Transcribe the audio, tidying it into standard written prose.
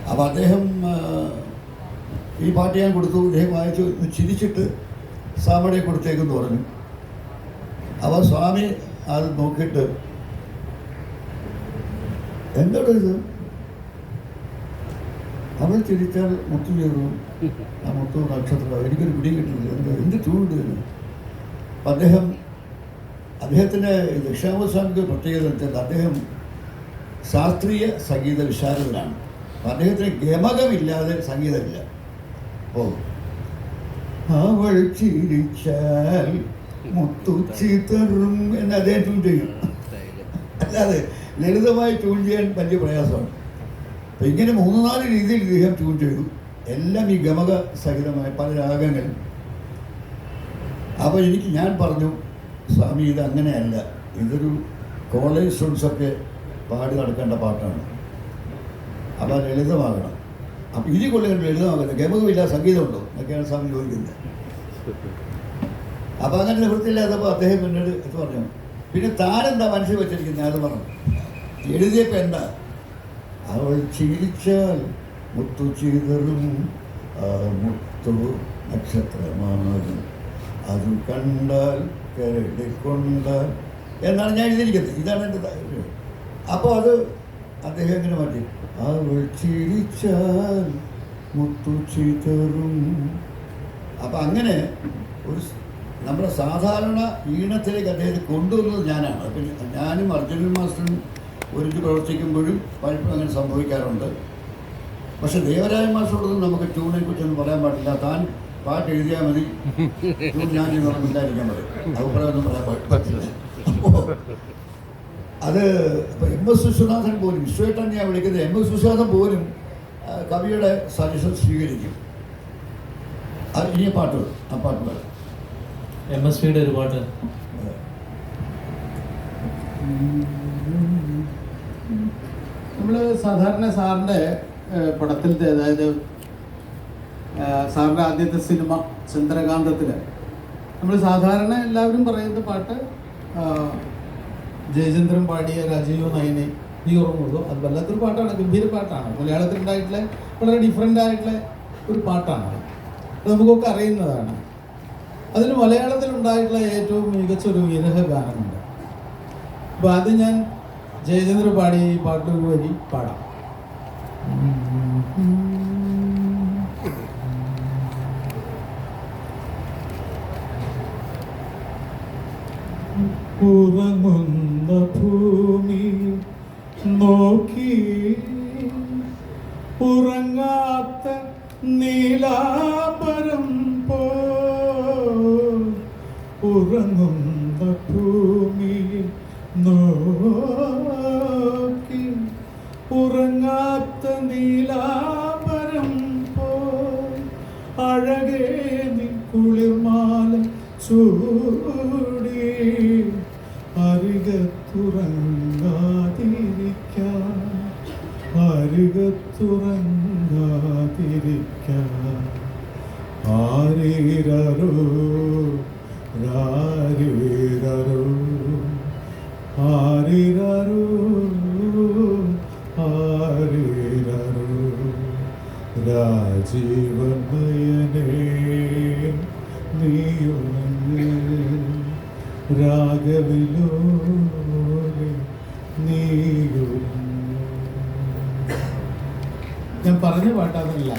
അപ്പോൾ അദ്ദേഹം ഈ പാട്ട് ഞാൻ കൊടുത്തു, ഇദ്ദേഹം വായിച്ചു ചിരിച്ചിട്ട് സ്വാമിയുടെ കൊടുത്തേക്കെന്ന് പറഞ്ഞു. അപ്പോൾ സ്വാമി അത് നോക്കിയിട്ട് എന്താണ് ഇത്, അവൾ ചിരിച്ചാൽ മുത്തു ചേർന്നു, ആ മുത്തു നക്ഷത്രം, എനിക്കൊരു പിടി കിട്ടുന്നില്ല, എന്ത് ചൂടുന്നു. അപ്പം അദ്ദേഹത്തിൻ്റെ ദക്ഷിണാമൂർത്തി പ്രത്യേകത വെച്ചാൽ അദ്ദേഹം ശാസ്ത്രീയ സംഗീത വിശാരദനാണ്. അപ്പം അദ്ദേഹത്തിന് ഗമകമില്ലാതെ സംഗീതമില്ല. അപ്പോൾ അവൾ ചിരിച്ചാൽ മുത്തു ചിതറും എന്ന് അദ്ദേഹം ട്യൂൺ ചെയ്യും. അല്ലാതെ ലളിതമായി ട്യൂൺ ചെയ്യാൻ വലിയ പ്രയാസമാണ്. അപ്പം ഇങ്ങനെ 3-4 രീതിയിൽ ഇദ്ദേഹം ട്യൂൺ ചെയ്തു, എല്ലാം ഈ ഗമക സഹിതമായ പല രാഗങ്ങൾ. അപ്പോൾ ഞാൻ പറഞ്ഞു, സ്വാമി ഇത് അങ്ങനെയല്ല, ഇതൊരു കോളേജ് സ്റ്റുഡൻസൊക്കെ പാടി നടക്കേണ്ട പാട്ടാണ്, അപ്പോൾ ലളിതമാകണം. അപ്പോൾ ഇനി കൊള്ളുകൾ ലളിതമാകുന്നത്, ഗമകമില്ല സംഗീതമുണ്ടോ എന്നൊക്കെയാണ് സ്വാമി ചോദിക്കുന്നത്. അപ്പോൾ അങ്ങനെ നിവൃത്തിയില്ലാത്തപ്പോൾ അദ്ദേഹം എന്നോട് പറഞ്ഞു, പിന്നെ താനെന്താ മനസ്സിൽ വെച്ചിരിക്കുന്നത് അത് പറഞ്ഞു. എഴുതിയപ്പോൾ എന്താ, അവൾ ചിരിച്ചാൽ മുത്തു ചിതറും മുത്തു നക്ഷത്രമാണ്, അത് കണ്ടാൽ കരടിക്കൊണ്ടാൽ എന്നാണ് ഞാൻ എഴുതിയിരിക്കുന്നത്. ഇതാണ് എൻ്റെ. അപ്പോൾ അത് അദ്ദേഹം എങ്ങനെ മാറ്റി, അവൾ ചിരിച്ചാൽ മുത്തു ചിതറും. അപ്പം അങ്ങനെ ഒരു നമ്മുടെ സാധാരണ ഈണത്തിലേക്ക് അദ്ദേഹത്തെ കൊണ്ടുവന്നത് ഞാനാണ്. അപ്പം ഞാനും അർജുനൻ മാസ്റ്ററും ഒരുമിച്ച് പ്രവർത്തിക്കുമ്പോഴും പലപ്പോഴും അങ്ങനെ സംഭവിക്കാറുണ്ട്. പക്ഷെ ദേവരാജൻ മാസ്റ്ററോടൊന്നും നമുക്ക് ട്യൂണിനെ കുറിച്ചൊന്നും പറയാൻ പാടില്ല. താൻ പാട്ട് എഴുതിയാൽ മതി, ട്യൂൺ ഞാൻ ഇല്ലായിരിക്കാൻ പറയും, അഭിപ്രായമൊന്നും പറയാൻ പറ്റില്ല. അപ്പോൾ അത് ഇപ്പോൾ MS വിശ്വനാഥൻ പോലും, വിശ്വേട്ടൻ ഞാൻ വിളിക്കുന്നത്, MS വിശ്വനാഥൻ പോലും കവിയുടെ സജഷൻ സ്വീകരിക്കും. ഇനി ആ പാട്ട് പറയാം. MSVയുടെ ഒരു പാട്ട്. നമ്മൾ സാധാരണ സാറിൻ്റെ പടത്തിലത്തെ, അതായത് സാറിൻ്റെ ആദ്യത്തെ സിനിമ ചന്ദ്രകാന്തത്തിൽ നമ്മൾ സാധാരണ എല്ലാവരും പറയുന്ന പാട്ട് ജയചന്ദ്രൻ പാടിയ രാജീവ് നയനെ നീ ഓർമ്മയുള്ളൂ. അത് വല്ലാത്തൊരു പാട്ടാണ്, ഗംഭീര പാട്ടാണ്. മലയാളത്തിലുണ്ടായിട്ടുള്ള വളരെ ഡിഫറെൻ്റ് ആയിട്ടുള്ള ഒരു പാട്ടാണ്, അത് നമുക്കൊക്കെ അറിയുന്നതാണ്. അതിൽ മലയാളത്തിലുണ്ടായിട്ടുള്ള ഏറ്റവും മികച്ചൊരു വിരഹ ഗാനമുണ്ട്. അപ്പോൾ അത് ഞാൻ ജയചന്ദ്ര പാടിയ ഈ പാട്ട് വരി പാടാം. ഉറങ്ങുന്ന ഭൂമി നോക്കി ഉറങ്ങാത്ത നീലാംബരം പോ, ഉറങ്ങുന്ന ഭൂമി നോക്കി ഉറങ്ങാത്ത നീലാംബരം പോ, അഴകേ നിൻ കുളിർമാല ചൂടി അരികത്തുറങ്ങാതിരിക്കാൻ, അരികത്തുറങ്ങാതിരിക്കാൻ. ആരീരരോ രാരീരരോ, ആരീരരോ ആരീരരോ, രാജീവനയനേ നീയുണങ്ങ്, രാഗവിലോലെ നീയുണങ്ങ്. ഞാൻ പറഞ്ഞ പാട്ടതല്ല.